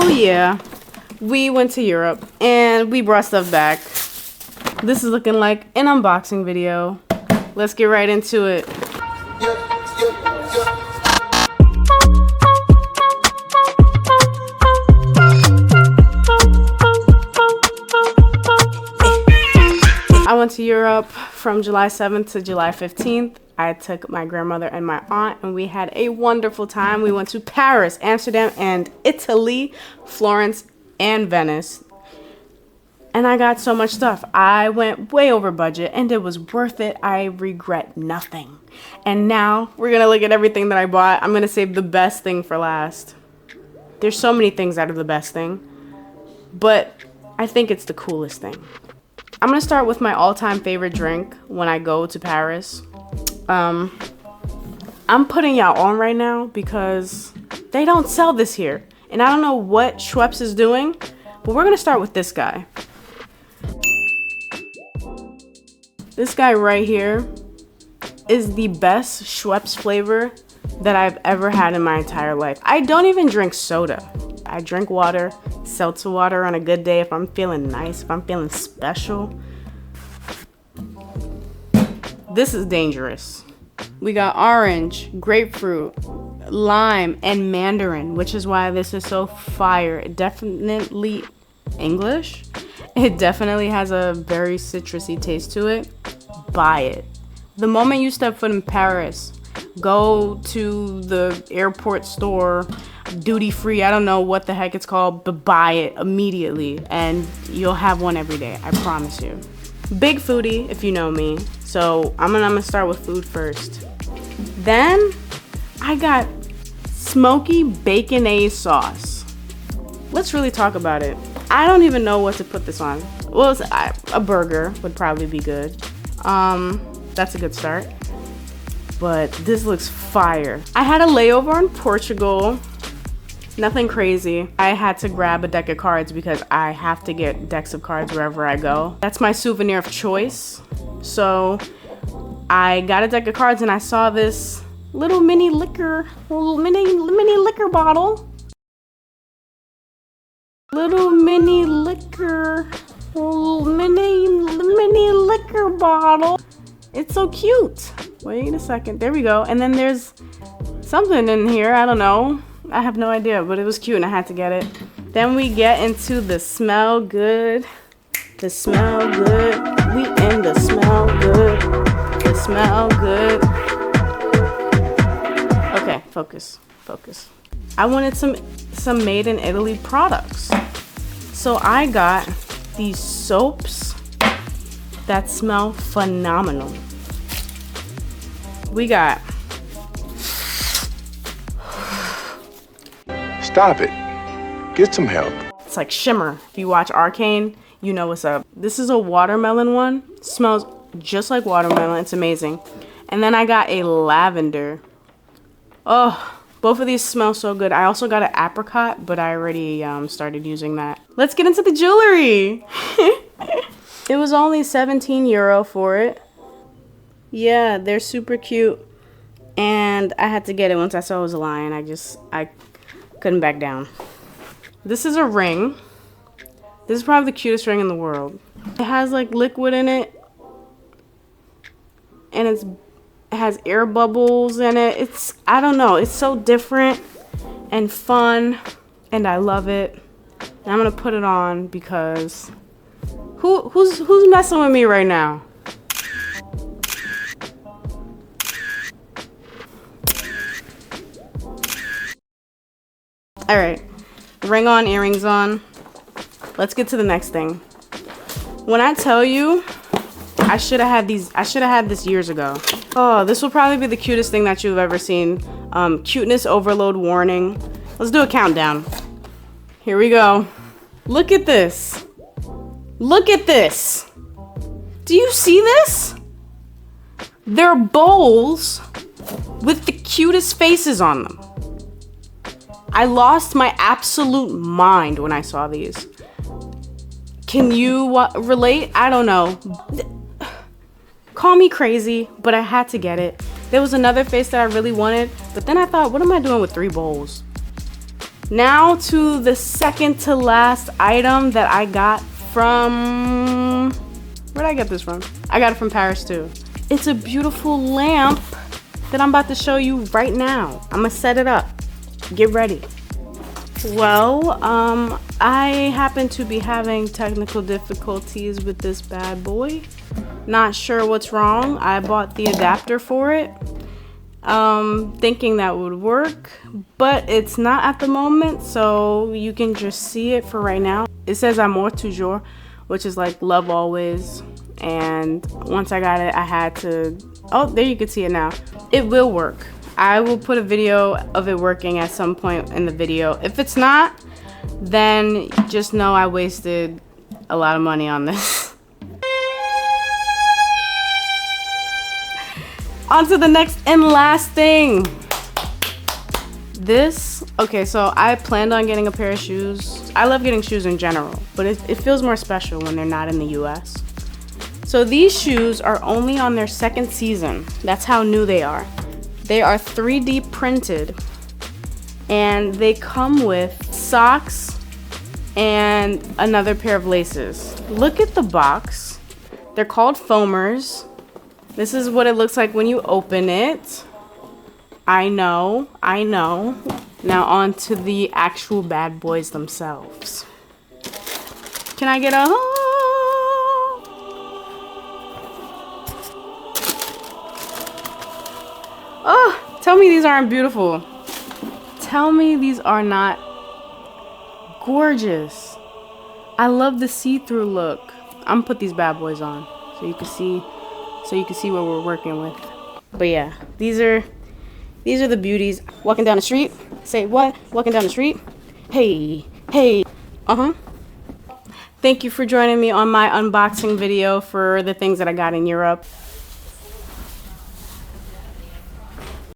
So yeah, we went to Europe and we brought stuff back. This is looking like an unboxing video. Let's get right into it. I went to Europe from July 7th to July 15th. I took my grandmother and my aunt and we had a wonderful time. We went to Paris, Amsterdam, and Italy, Florence, and Venice. And I got so much stuff. I went way over budget and it was worth it. I regret nothing. And now we're gonna look at everything that I bought. I'm gonna save the best thing for last. There's so many things out of the best thing, but I think it's the coolest thing. I'm gonna start with my all-time favorite drink when I go to Paris. I'm putting y'all on right now because they don't sell this here. And I don't know what Schweppes is doing, but we're gonna start with this guy. This guy right here is the best Schweppes flavor that I've ever had in my entire life. I don't even drink soda. I drink water, seltzer water on a good day if I'm feeling nice, if I'm feeling special. This is dangerous. We got orange, grapefruit, lime, and mandarin, which is why this is so fire. It definitely English. It definitely has a very citrusy taste to it. Buy it. The moment you step foot in Paris, go to the airport store, duty free, I don't know what the heck it's called, but buy it immediately and you'll have one every day, I promise you. Big foodie, if you know me, so I'm gonna start with food first. Then I got smoky baconaise sauce. Let's really talk about it. I don't even know what to put this on. Well, a burger would probably be good. That's a good start. But this looks fire. I had a layover in Portugal. Nothing crazy. I had to grab a deck of cards because I have to get decks of cards wherever I go. That's my souvenir of choice. So I got a deck of cards and I saw this little mini liquor bottle. Little mini liquor bottle. It's so cute. Wait a second. There we go. And then there's something in here. I don't know. I have no idea, but it was cute and I had to get it. Then we get into the smell good. The smell good. We in the smell good. The smell good. Okay, focus. I wanted some made in Italy products. So I got these soaps that smell phenomenal. We got Stop it. Get some help. It's like shimmer. If you watch Arcane, you know what's up. This is a watermelon one. Smells just like watermelon. It's amazing. And then I got a lavender. Oh, both of these smell so good. I also got an apricot, but I already started using that. Let's get into the jewelry. It was only 17 euro for it. Yeah, they're super cute. And I had to get it once I saw it was a lion. I couldn't back down. This is a ring. This is probably the cutest ring in the world. It has like liquid in it. And it has air bubbles in it. I don't know. It's so different and fun. And I love it. And I'm gonna put it on because who's messing with me right now? All right, ring on, earrings on. Let's get to the next thing. When I tell you, I should have had this years ago. Oh, this will probably be the cutest thing that you've ever seen. Cuteness overload warning. Let's do a countdown. Here we go. Look at this. Look at this. Do you see this? They're bowls with the cutest faces on them. I lost my absolute mind when I saw these. Can you relate? I don't know. Call me crazy, but I had to get it. There was another face that I really wanted, but then I thought, what am I doing with 3 bowls? Now to the second to last item that I got from, where'd I get this from? I got it from Paris too. It's a beautiful lamp that I'm about to show you right now. I'm gonna set it up. Get ready. Well, I happen to be having technical difficulties with this bad boy. Not sure what's wrong. I bought the adapter for it, thinking that would work, but it's not at the moment, so you can just see it for right now. It says amour toujours, which is like love always, and once I got it, I had to, oh, there you can see it now. It will work. I will put a video of it working at some point in the video. If it's not, then just know I wasted a lot of money on this. On to the next and last thing. This, okay, so I planned on getting a pair of shoes. I love getting shoes in general, but it feels more special when they're not in the US. So these shoes are only on their second season. That's how new they are. They are 3D printed, and they come with socks and another pair of laces. Look at the box. They're called foamers. This is what it looks like when you open it. I know. Now on to the actual bad boys themselves. Can I get a oh, tell me these aren't beautiful. Tell me these are not gorgeous. I love the see-through look. I'm gonna put these bad boys on so you can see what we're working with. But yeah, these are the beauties. Walking down the street. Say what? Walking down the street. Hey. Thank you for joining me on my unboxing video for the things that I got in Europe.